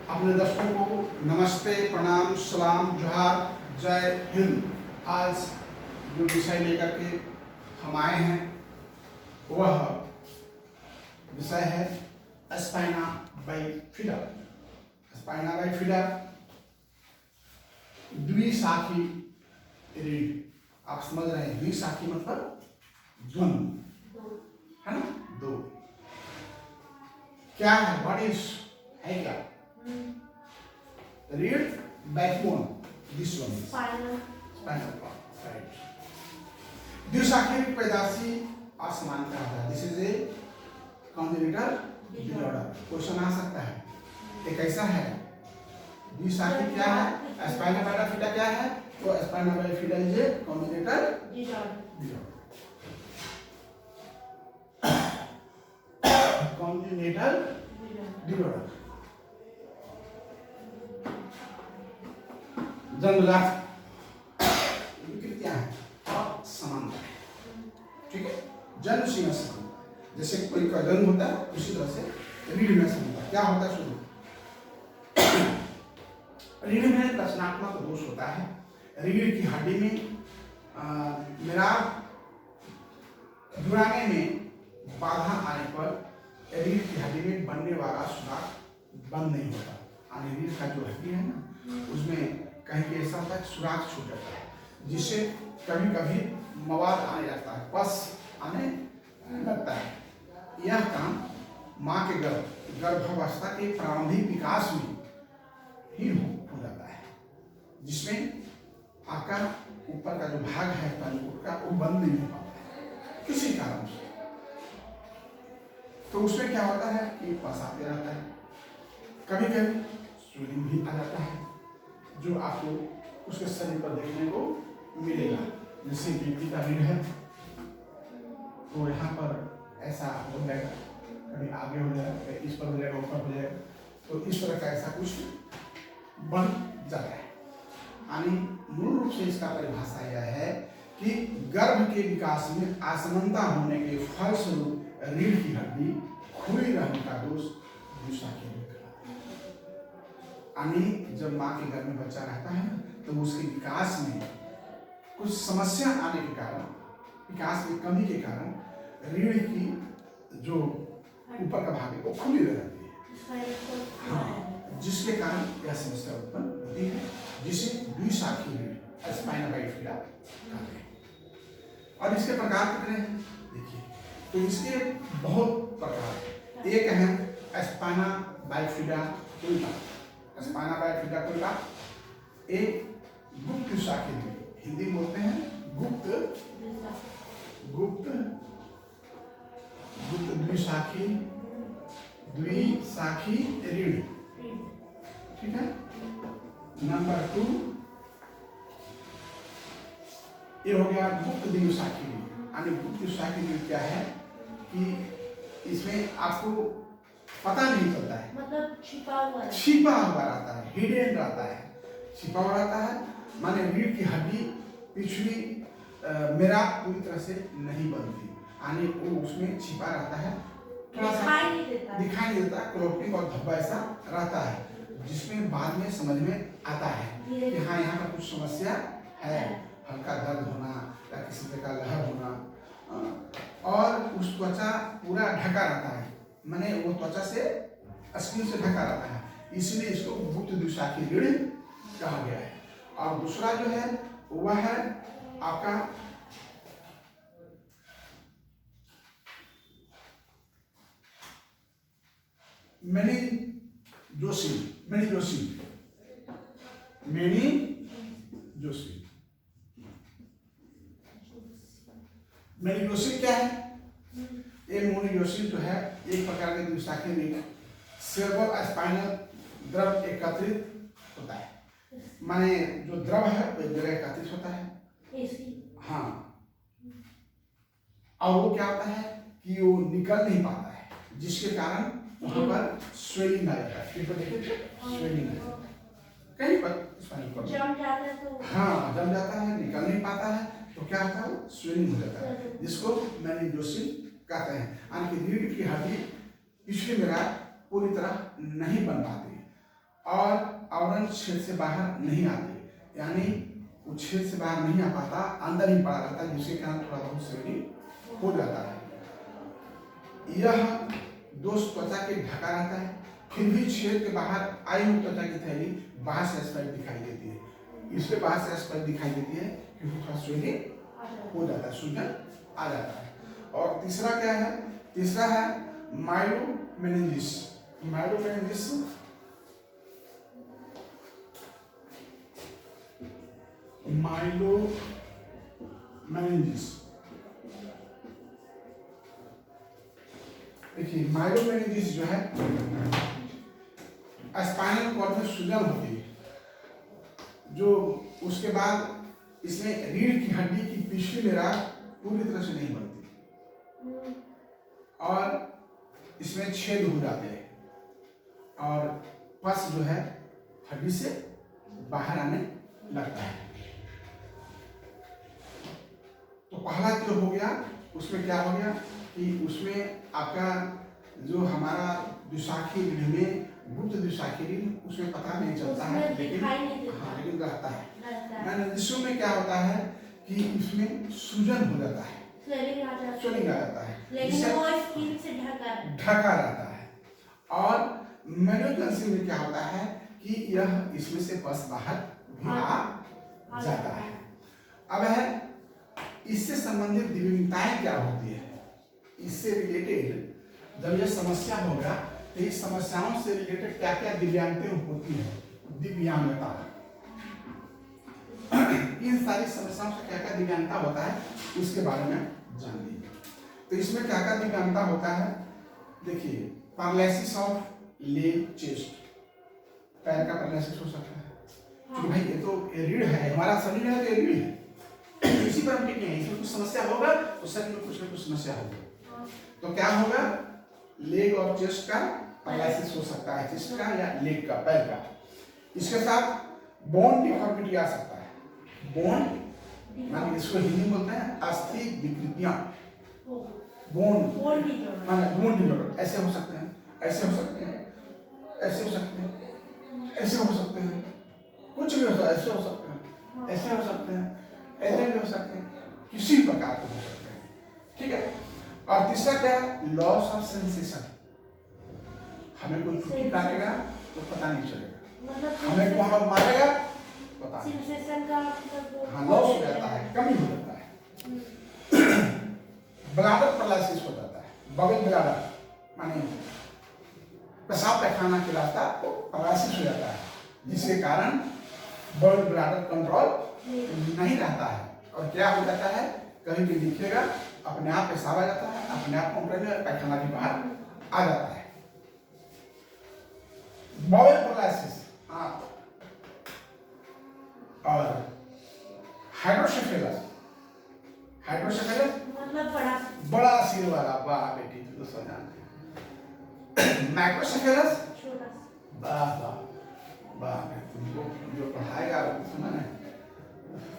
अपने दर्शकों को नमस्ते, प्रणाम, सलाम, जोहार, जय हिंद। आज जो विषय लेकर के हम आए हैं वह विषय है स्पाइना बाइफिडा। स्पाइना बाइफिडा द्विशाखी रीढ़। आप समझ रहे हैं, द्विशाखी मतलब द्वंद्व, है ना, दो। क्या है, व्हाट इज, है क्या? रीढ़, backbone, this one spinal cord, right. द्विशाखी पैदाशी असमानता है। This is a congenital disorder. Question आ सकता है, एक ऐसा है द्विशाखी क्या है, स्पाइना बाइफिडा क्या है? तो spina bifida is a congenital disorder. Congenital disorder जन्मजात विकृतियां हैं और समानता है, ठीक है। जन्म सीमा समानता, जैसे कोई का जन्म होता है उसी तरह से रीढ़ में समानता क्या होता है? शुरू रीढ़ में रचनात्मक दोष होता है। रीढ़ की हड्डी में मेरा जुड़ाने में बाधा आने पर रीढ़ की हड्डी में बनने वाला सुराख बंद नहीं होता। यानी रीढ़ का जो हड्डी है ना, उसमें कहीं के ऐसा होता है सुराख छूट जाता है, जिससे कभी कभी मवाद आने लगता है, पस आने लगता है। यह काम माँ के गर्भावस्था के प्रारंभिक विकास में ही हो जाता है, जिसमें आपका ऊपर का जो भाग है तंतुर का वो बंद नहीं हो पाता है किसी कारण से। तो उसमें क्या होता है कि पस आते रहता है, कभी कभी स्वेलिंग भी आ जाता है, जो आपको उसके शरीर पर देखने को मिलेगा। जैसे बीपी का रीढ़ है तो यहाँ पर ऐसा हो जाएगा, कभी आगे हो जाएगा, कभी इस पर हो जाएगा, ऊपर हो जाएगा, तो इस तरह का ऐसा कुछ बन जाता है। यानी मूल रूप से इसका परिभाषा यह है कि गर्भ के विकास में असमानता होने के फलस्वरूप रीढ़ की हड्डी खुली रहने का दोष द्विशाखी में कहलाता है। यानी जब माँ के गर्भ में बच्चा रहता है ना, तो उसके विकास में कुछ समस्या आने के कारण, विकास में कमी के कारण रीढ़ की जो ऊपर का भाग है वो खुली रह जाती है। हाँ, जिसके कारण यह समस्या उत्पन्न होती है, जिसे द्विशाखी रीढ़ स्पाइना बाइफिडा कहते हैं। और इसके प्रकार कितने हैं देखिए, तो इसके बहुत प्रकार हैं। एक है स्पाइना बाइफिडा उल्टा, स्पाइना बाइफिडा उल्टा। एक गुप्त द्विशाखी रीढ़, हिंदी में बोलते हैं गुप्त द्विशाखी रीढ़, ठीक है। नंबर 2 ये हो गया गुप्त द्विशाखी रीढ़। यानी गुप्त द्विशाखी रीढ़ क्या है कि इसमें आपको पता नहीं चलता है, मतलब छिपा हुआ रहता है, हिडन रहता है, छिपा हुआ रहता है। माने रीढ़ की हड्डी पिछली मेरा पूरी तरह से नहीं बनती, यानी वो उसमें छिपा रहता है, थोड़ा सा दिखाई नहीं देता, क्लोटिंग और धब्बा ऐसा रहता है, जिसमें बाद में समझ में आता है कि हाँ यहाँ पर कुछ समस्या है, हल्का दर्द होना या किसी प्रकार लहर होना। और उस त्वचा पूरा ढका रहता है, माने वो त्वचा से स्किन से ढका रहता है, इसलिए इसको गुप्त द्विशाखी रीढ़ कहा गया है। और दूसरा जो है वह है आपका मेनिंजोसिल क्या है? ये मेनिंजोसिल जो है एक प्रकार के द्विशाखी रीढ़ सेरेब्रल स्पाइनल द्रव एकत्रित होता है, माने जो द्रव है वो एक जगह एकत्रित होता है। हाँ, और वो क्या होता है कि वो निकल नहीं पाता है, जिसके कारण वहां पर स्वेलिंग आ जाता है। फिर देखिए स्वेलिंग आ जाता है कहीं पर स्पाइनल कॉर्ड जम जाता है, तो हाँ जम जाता है, निकल नहीं पाता है, तो क्या होता है वो स्वेलिंग हो जाता है, जिसको मेनिंजोसिल कहते हैं। यानी कि रीढ़ की हड्डी पिछली मेरा पूरी तरह नहीं बन पाती, और आवरण छेद से बाहर नहीं आते, यानी वो छेद से बाहर नहीं आ पाता, अंदर ही पड़ा रहता है, जिसके कारण थोड़ा बहुत स्वेलिंग हो जाता है। यह दोष त्वचा के ढका रहता है, फिर भी छेद के बाहर आई हुई त्वचा की थैली बाहर से स्पष्ट दिखाई देती है। इसलिए बाहर से स्पष्ट दिखाई देती है क्योंकि थोड़ा स्वेलिंग हो जाता है, सूजन आ जाता है। और तीसरा क्या है? तीसरा है माइलोमेनिंजिस। माइलोमेनिंजिस देखिए, माइलोमेनिंजिस जो है स्पाइनल कॉर्ड में सूजन होती है, जो उसके बाद इसमें रीढ़ की हड्डी की पिछली लेरा पूरी तरह से नहीं बनती और इसमें छेद हो जाते हैं और पस जो है हड्डी से बाहर आने लगता है। तो पहला जो हो गया, उसमें क्या हो गया कि उसमें आपका जो हमारा दुशाखी रीढ़ में गुप्त दुशाखी रीढ़, उसमें पता नहीं चलता है, लेकिन लेकिन रहता है। मैंने में क्या होता है कि इसमें सूजन हो जाता है, स्वेलिंग आ जाता है, लेकिन वो स्किन से ढका रहता है। और मेनिंजिस में क्या होता है कि यह इसमें से पस बाहर भी आ जाता है। अब है इससे संबंधित विभिन्नताएं क्या होती है, इससे रिलेटेड जब यह समस्या होगा तो इस समस्याओं से रिलेटेड क्या क्या दिव्यांगताएं होती है, दिव्यांगता, इन सारी समस्याओं से क्या क्या दिव्यांगता होता है उसके बारे में जान लीजिए। तो इसमें क्या क्या दिव्यांगता होता है, देखिए, पैरालिसिस ऑफ लेग चेस्ट, पैर का पैरालिसिस हो सकता है क्योंकि भाई ये तो रीढ़ है, हमारा शरीर है तो रीढ़ है, इसी पर हम टिके हैं, इसमें कुछ समस्या होगा तो शरीर में कुछ ना कुछ समस्या होगी। तो क्या होगा, लेग और चेस्ट का पैरालिसिस हो सकता है, चेस्ट का या लेग का, पैर का। इसके साथ बोन डिफॉर्मिटी आ सकता है, बोन माने इसको हिंदी में बोलते हैं अस्थि विकृतियां, बोन माने बोन डिफॉर्मिटी, ऐसे हो सकते हैं, ऐसे हो सकते हैं, ऐसे हो सकते हैं, ऐसे हो सकते हैं, कुछ भी हो सकता है, ऐसे हो सकते हैं, ऐसे हो सकते हैं, ऐसे भी हो सकते हैं, किसी प्रकार के हो सकते हैं, ठीक है। और तीसरा क्या है, लॉस ऑफ सेंसेशन, हमें कोई छुट्टी काटेगा तो पता नहीं चलेगा, हमें वहां पर मारेगा पता नहीं, सेंसेशन का मतलब लॉस हो जाता है, कमी हो जाता है। ब्लैडर पैरालिसिस हो जाता है, बबल ब्लैडर माने पेशाब पैखाना के रास्ता पैरालिसिस हो जाता है, जिसके कारण बबल ब्लैडर कंट्रोल नहीं रहता है और क्या हो जाता है, कहीं भी दिखेगा अपने आप पेशाब आ जाता है, अपने आप पैखाना भी बाहर आ जाता है। बॉवेल पैरालिसिस, हाँ, और हाइड्रोसेफेलस, हाइड्रोसेफेलस मतलब बड़ा सिर वाला, वाह बेटी तू तो सब जानती है। मैक्रोसेफेलस छोटा, वाह वाह वाह, तुमको जो पढ़ाएगा सुना है,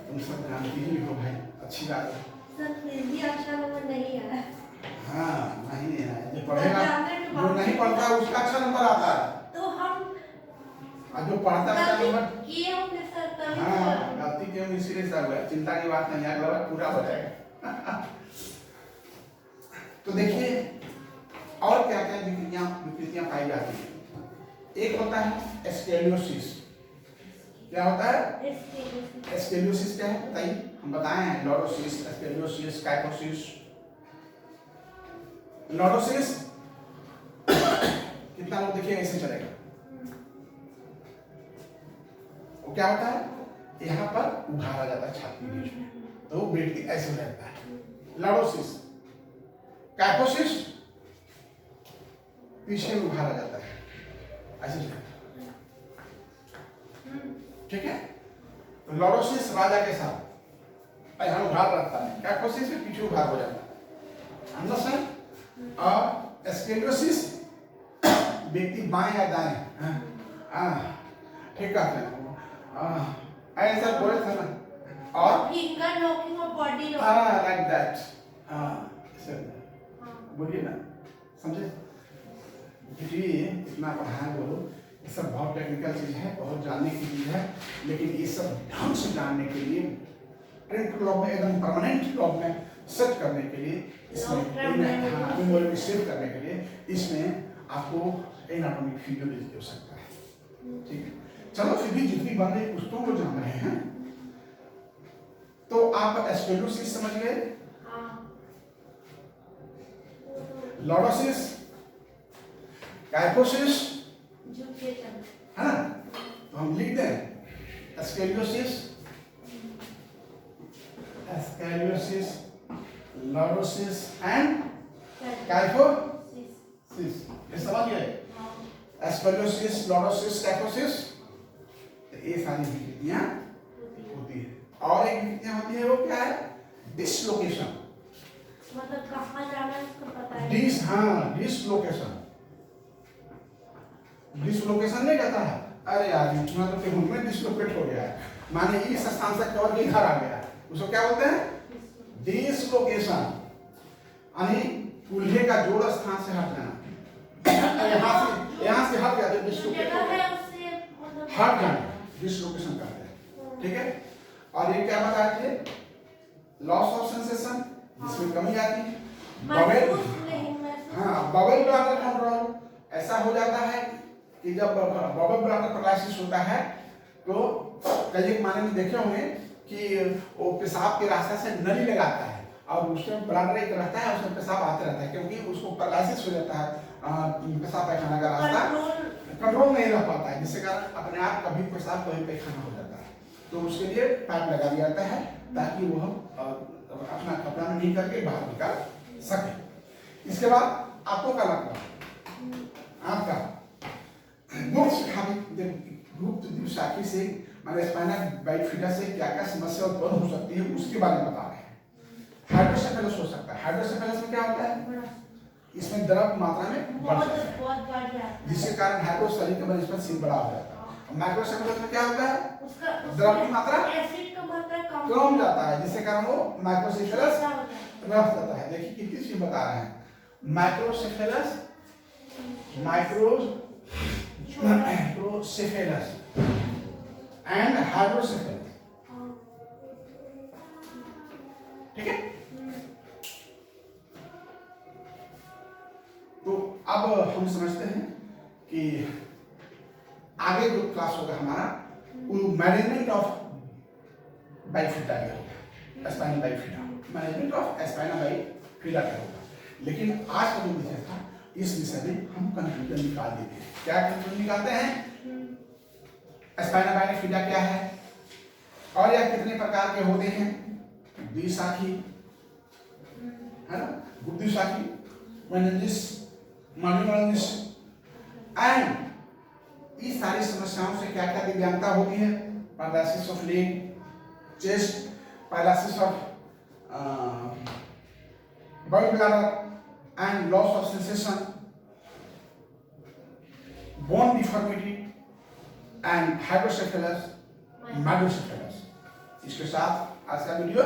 तुम सब जानती ही हो भाई, अच्छी बात है। सर फिर भी अच्छा नंबर नहीं आया। हाँ नहीं है, जो पढ़ेगा, जो नहीं पढ़ता उसका अच्छा नंबर आता है, तो हम जो पढ़ता है अच्छा नंबर किए होंगे सर तभी। हाँ गलती क्यों, इसीलिए सर हुआ, चिंता की बात नहीं है, अगला बार पूरा हो जाएगा। तो देखिए और क्या क्या विकृतियां पाई जाती है। एक होता है स्केलियोसिस, क्या होता है स्केलियोसिस, क्या है बताइए, हम बताए हैं, लॉरोसिस, स्केलियोसिस, काइकोसिस। लॉरोसिस कितना लोग देखिए ऐसे चलेगा, वो क्या होता है, यहाँ पर उघाड़ा जाता है छाती के बीच में, तो वो व्यक्ति ऐसे रहता है, लॉरोसिस। काइकोसिस पीछे में उघाड़ा जाता है, ऐसे रहता है, ठीक है। तो लॉरोसिस राजा के साथ यहाँ उघाड़ रहता है, काइकोसिस में पीछे उघाड़ हो जाता है, अंडरस्टैंड। और स्केलियोसिस व्यक्ति बाएं या दाएं, ठीक कहते हैं, ऐसा बोले थे ना, और फिंगर लॉकिंग और बॉडी लॉकिंग, लाइक दैट, बोलिए ना, समझे बेटी, इतना पढ़ाए बोलो ये सब बहुत टेक्निकल चीज है, बहुत जानने की चीज है, लेकिन ये सब ढंग से जानने के लिए प्रिंट लॉग में एकदम परमानेंट लॉग में सेट करने के लिए इसमें मेमोरी में सेव करने के लिए इसमें आपको एनाटॉमिक वीडियो भेज हो सकता है। ठीक है, चलो फिर भी जितनी बन रही पुस्तकों को जान रहे हैं तो आप एस्केलोसिस समझ गए, लॉर्डोसिस, काइफोसिस है ना, तो हम लिख दें एस्केलोसिस, एस्केलोसिस, लॉर्डोसिस एंड काइफोसिस। ये समझ गए, एस्केलोसिस, लॉर्डोसिस, काइफोसिस, ये सारी विकृतियां होती है। और एक विकृतियां होती है, वो क्या है, डिसलोकेशन, मतलब कहाँ जाना है उसको पता है। डिसलोकेशन, डिसलोकेशन नहीं कहता है, अरे यार मतलब कि में डिसलोकेट हो गया है, माने इस स्थान से कवर के इधर आ गया, उसको क्या बोलते हैं, डिसलोकेशन, यानी पुल्हे का जोड़ स्थान से हट जाना, यहाँ से हट गया तो डिसलोकेट हो गया, हट जाना डिसलोकेशन कहते हैं। ठीक है, और ये क्या बताए थे, लॉस ऑफ सेंसेशन, जिसमें कमी आती है, बबल, हाँ बबल ब्लैडर कंट्रोल, ऐसा हो जाता है कि जब बबल ब्लैडर पैरालिसिस होता है तो कई एक माने में देखे होंगे कि वो पेशाब के रास्ते से नली लगाता है और उसमें ब्लैडर एक रहता है, उसमें पेशाब आते रहता है, क्योंकि उसको पैरालिसिस हो जाता है, पेशाब पैखाना का रास्ता कंट्रोल नहीं रह पाता है, जिससे कारण अपने आप कभी पेशाब कभी पैखाना हो जाता है, तो उसके लिए पाइप लगा दिया जाता है ताकि वो अपना कपड़ा में नहीं करके बाहर निकाल सके। इसके बाद आपको क्या लगता है, आपका गुप्त द्विशाखी से माने स्पाइनल बाइफिडा से क्या क्या समस्या उत्पन्न हो सकती है उसके बारे में बता रहे हैं। हाइड्रोसेफेलस हो सकता है, हाइड्रोसेफेलस में क्या होता है, इसमें द्रव मात्रा में बढ़ जाता है, जिसके कारण हाइड्रोसेफेलस का बनस्पत सिर बड़ा हो जाता है। माइक्रोसेफेलस में क्या होता है, द्रव की मात्रा कम हो जाता है, जिससे कारण वो माइक्रोसेफेलस रह जाता है। देखिए कितनी चीज बता रहे हैं, माइक्रोसेफेलस, माइक्रोसेफेलस एंड हाइड्रोसेफेलस। ठीक है, तो अब हम समझते हैं कि आगे जो क्लास होगा हमारा वो मैनेजमेंट ऑफ बाइफिडा का होगा, spinal bifida, management of spinal bifida का होगा। लेकिन आज का जो विषय था इस विषय में हम कंक्लूजन निकाल देते हैं। क्या कंक्लूजन निकालते हैं, स्पाइनल बाइफिडा क्या है और यह कितने प्रकार के होते हैं, द्विशाखी है ना, द्विशाखी, मेनिंजिस, मॉन्यूमेंटिस एंड इस सारी समस्याओं से क्या क्या दिव्यांगता होती है, paralysis of leg, chest, paralysis of gall bladder and loss of sensation, bone deformity and hydrocephalus, microcephalus. इसके साथ आज का वीडियो,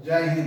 जय हिंद।